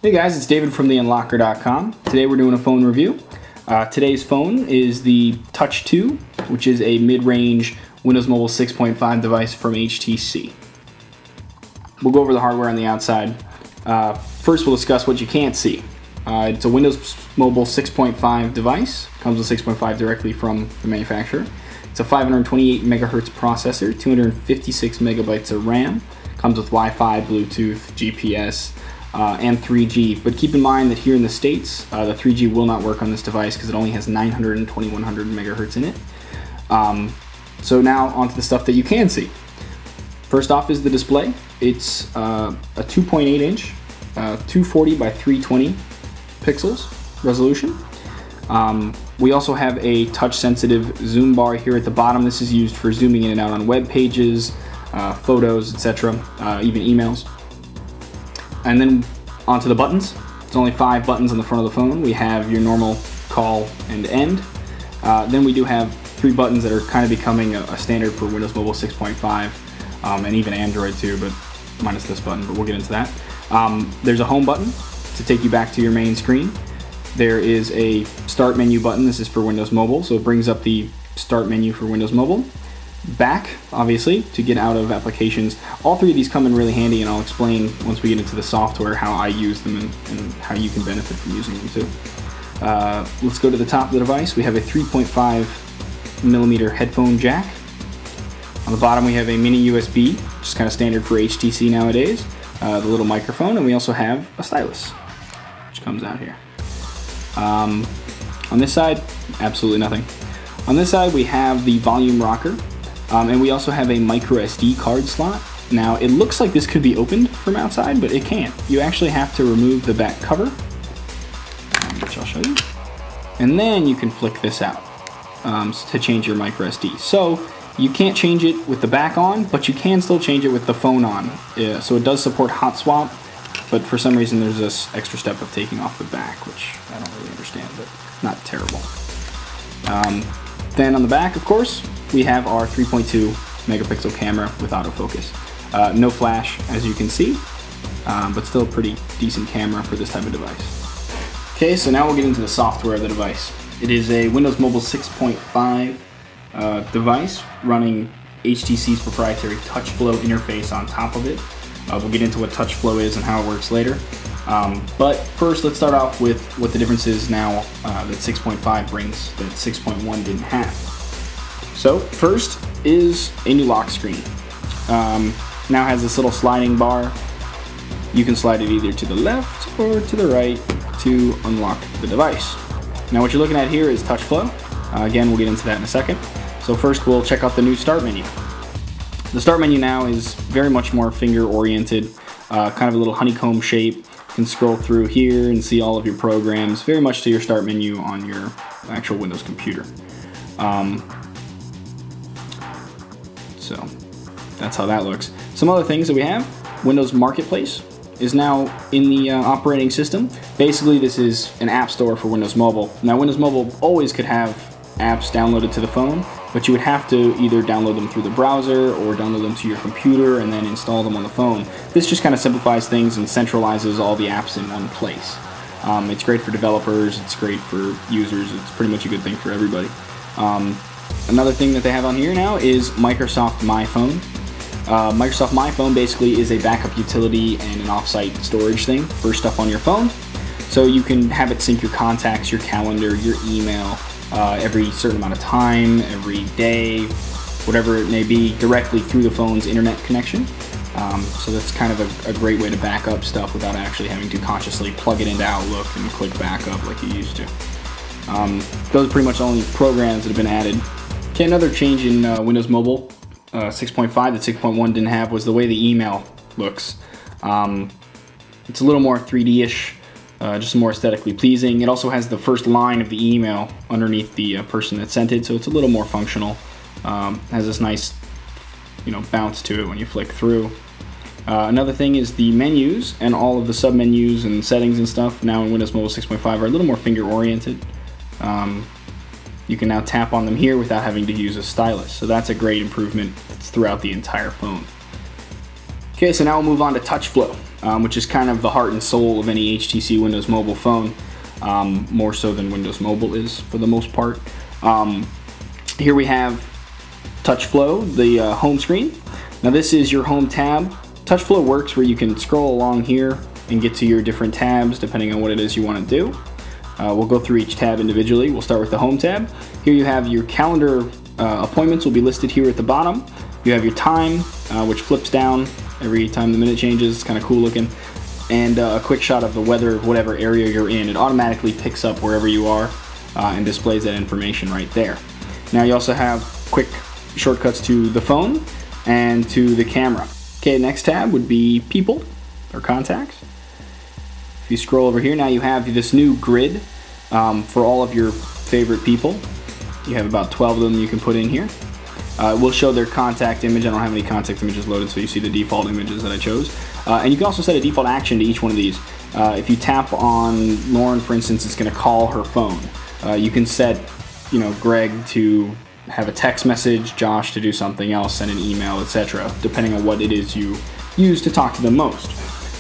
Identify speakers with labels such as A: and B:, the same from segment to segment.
A: Hey guys, it's David from theunlocker.com. Today we're doing a phone review. Today's phone is the Touch2, which is a mid-range Windows Mobile 6.5 device from HTC. We'll go over the hardware on the outside. First we'll discuss what you can't see. It's a Windows Mobile 6.5 device. Comes with 6.5 directly from the manufacturer. It's a 528 megahertz processor, 256 megabytes of RAM. Comes with Wi-Fi, Bluetooth, GPS, and 3G. But keep in mind that here in the States, the 3G will not work on this device because it only has 900 and 2100 megahertz in it. So now onto the stuff that you can see. First off is the display. It's a 2.8 inch, 240 by 320 pixels resolution. We also have a touch-sensitive zoom bar here at the bottom. This is used for zooming in and out on web pages, photos, etc., even emails. And then onto the buttons. There's only 5 buttons on the front of the phone. We have your normal call and end. Then we do have 3 buttons that are kind of becoming a standard for Windows Mobile 6.5 and even Android too, but minus this button, but we'll get into that. There's a home button to take you back to your main screen. There is a start menu button. This is for Windows Mobile, so it brings up the start menu for Windows Mobile. Back, obviously, to get out of applications. All 3 of these come in really handy, and I'll explain once we get into the software how I use them and how you can benefit from using them too. Let's go to the top of the device. We have a 3.5 millimeter headphone jack. On the bottom we have a mini USB, which is kind of standard for HTC nowadays. The little microphone, and we also have a stylus, which comes out here. On this side, absolutely nothing. On this side we have the volume rocker, and we also have a micro SD card slot. Now it looks like this could be opened from outside, but it can't. You actually have to remove the back cover, which I'll show you, and then you can flick this out to change your micro SD. So you can't change it with the back on, but you can still change it with the phone on. So it does support hot swap, but for some reason there's this extra step of taking off the back, which I don't really understand, but not terrible. Then on the back, of course, we have our 3.2 megapixel camera with autofocus. No flash, as you can see, but still a pretty decent camera for this type of device. Okay, so now we'll get into the software of the device. It is a Windows Mobile 6.5 device running HTC's proprietary TouchFlow interface on top of it. We'll get into what TouchFlow is and how it works later. But first, let's start off with what the difference is now that 6.5 brings that 6.1 didn't have. So first is a new lock screen. Now has this little sliding bar. You can slide it either to the left or to the right to unlock the device. Now what you're looking at here is TouchFlow. Again, we'll get into that in a second. So first we'll check out the new start menu. The start menu now is very much more finger oriented, kind of a little honeycomb shape. You can scroll through here and see all of your programs, very much to your start menu on your actual Windows computer. So that's how that looks. Some other things that we have: Windows Marketplace is now in the operating system. Basically this is an app store for Windows Mobile. Now Windows Mobile always could have apps downloaded to the phone, but you would have to either download them through the browser or download them to your computer and then install them on the phone. This just kind of simplifies things and centralizes all the apps in one place. It's great for developers, it's great for users, it's pretty much a good thing for everybody. Another thing that they have on here now is Microsoft Myphone. Microsoft Myphone basically is a backup utility and an off-site storage thing for stuff on your phone. So you can have it sync your contacts, your calendar, your email, every certain amount of time, every day, whatever it may be, directly through the phone's internet connection. So that's kind of a great way to back up stuff without actually having to consciously plug it into Outlook and click backup like you used to. Those are pretty much the only programs that have been added. Okay, another change in Windows Mobile 6.5 that 6.1 didn't have was the way the email looks. It's a little more 3D-ish. Just more aesthetically pleasing. It also has the first line of the email underneath the person that sent it, so it's a little more functional. Has this nice, bounce to it when you flick through. Another thing is the menus and all of the sub-menus and settings and stuff now in Windows Mobile 6.5 are a little more finger-oriented. You can now tap on them here without having to use a stylus, so that's a great improvement. It's throughout the entire phone. Okay, so now we'll move on to Touch Flow, which is kind of the heart and soul of any HTC Windows Mobile phone, more so than Windows Mobile is for the most part. Here we have Touch Flow, the home screen. Now this is your home tab. Touch Flow works where you can scroll along here and get to your different tabs depending on what it is you want to do. We'll go through each tab individually. We'll start with the home tab. Here you have your calendar appointments will be listed here at the bottom. You have your time, which flips down every time the minute changes. It's kind of cool looking. And a quick shot of the weather of whatever area you're in. It automatically picks up wherever you are and displays that information right there. Now you also have quick shortcuts to the phone and to the camera. Okay, next tab would be people or contacts. If you scroll over here, now you have this new grid for all of your favorite people. You have about 12 of them you can put in here. We'll show their contact image. I don't have any contact images loaded, so you see the default images that I chose. And you can also set a default action to each one of these. If you tap on Lauren, for instance, it's going to call her phone. You can set, Greg to have a text message, Josh to do something else, send an email, etc., depending on what it is you use to talk to them most.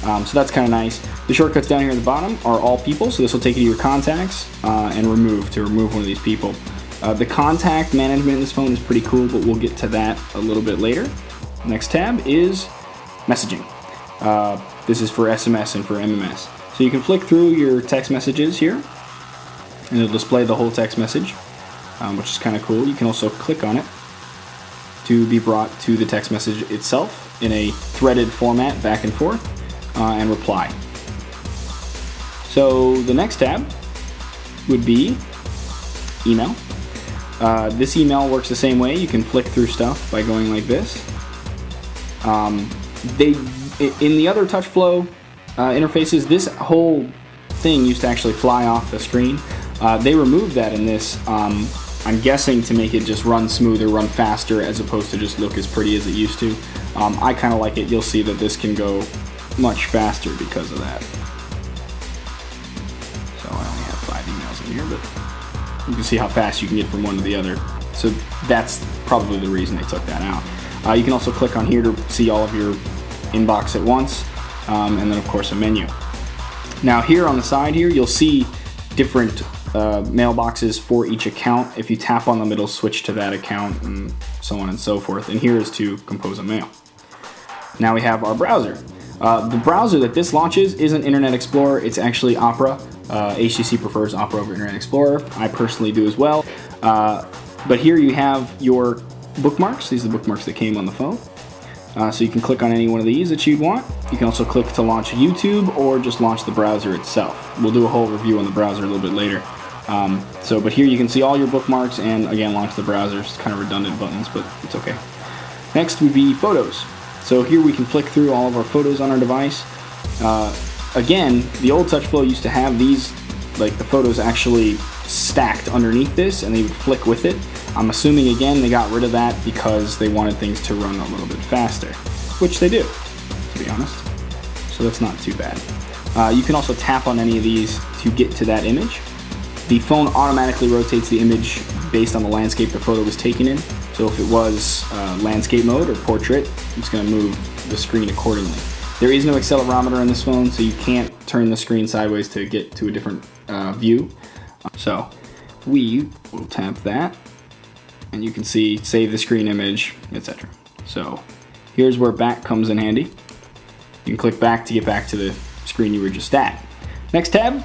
A: So that's kind of nice. The shortcuts down here at the bottom are all people, so this will take you to your contacts and remove one of these people. The contact management in this phone is pretty cool, but we'll get to that a little bit later. Next tab is messaging. This is for SMS and for MMS. So you can flick through your text messages here, and it'll display the whole text message, which is kind of cool. You can also click on it to be brought to the text message itself in a threaded format, back and forth, and reply. So the next tab would be email. This email works the same way. You can flick through stuff by going like this. In the other Touch Flow interfaces, this whole thing used to actually fly off the screen. They removed that in this, I'm guessing to make it just run smoother, run faster, as opposed to just look as pretty as it used to. I kind of like it. You'll see that this can go much faster because of that. So I only have 5 emails in here, but you can see how fast you can get from one to the other. So that's probably the reason they took that out. You can also click on here to see all of your inbox at once, and then of course a menu. Now here on the side here, you'll see different mailboxes for each account. If you tap on them, it'll switch to that account and so on and so forth. And here is to compose a mail. Now we have our browser. The browser that this launches isn't Internet Explorer, it's actually Opera. HTC prefers Opera over Internet Explorer. I personally do as well. But here you have your bookmarks. These are the bookmarks that came on the phone. So you can click on any one of these that you'd want. You can also click to launch YouTube or just launch the browser itself. We'll do a whole review on the browser a little bit later. But here you can see all your bookmarks and again launch the browser. It's kind of redundant buttons, but it's okay. Next would be photos. So here we can flick through all of our photos on our device. Again, the old Touch Flow used to have these, like the photos actually stacked underneath this and they would flick with it. I'm assuming again they got rid of that because they wanted things to run a little bit faster, which they do, to be honest. So that's not too bad. You can also tap on any of these to get to that image. The phone automatically rotates the image based on the landscape the photo was taken in. So if it was landscape mode or portrait, it's going to move the screen accordingly. There is no accelerometer in this phone, so you can't turn the screen sideways to get to a different view. So we will tap that, and you can see save the screen image, etc. So here's where back comes in handy. You can click back to get back to the screen you were just at. Next tab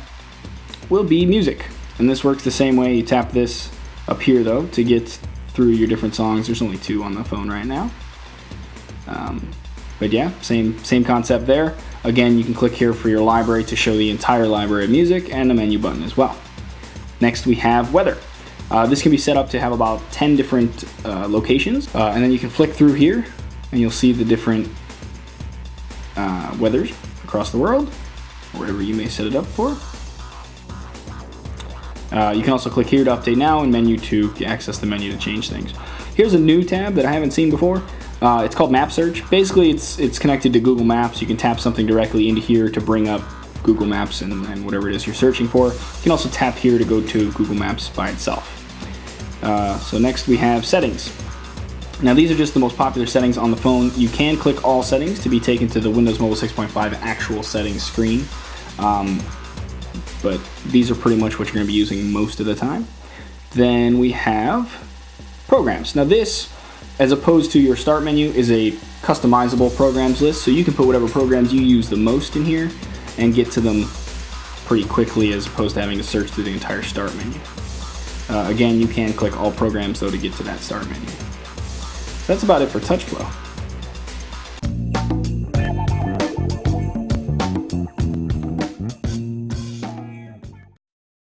A: will be music, and this works the same way. You tap this up here though to get through your different songs. There's only 2 on the phone right now. But yeah, same concept there. Again, you can click here for your library to show the entire library of music and the menu button as well. Next we have weather. This can be set up to have about 10 different locations, and then you can flick through here and you'll see the different weathers across the world, or whatever you may set it up for. You can also click here to update now and menu to access the menu to change things. Here's a new tab that I haven't seen before. It's called Map Search. Basically, it's connected to Google Maps. You can tap something directly into here to bring up Google Maps and whatever it is you're searching for. You can also tap here to go to Google Maps by itself. So next we have settings. Now these are just the most popular settings on the phone. You can click all settings to be taken to the Windows Mobile 6.5 actual settings screen. But these are pretty much what you're going to be using most of the time. Then we have programs. Now this, as opposed to your start menu, is a customizable programs list, so you can put whatever programs you use the most in here and get to them pretty quickly, as opposed to having to search through the entire start menu. Again, you can click all programs though to get to that start menu. So that's about it for TouchFlow.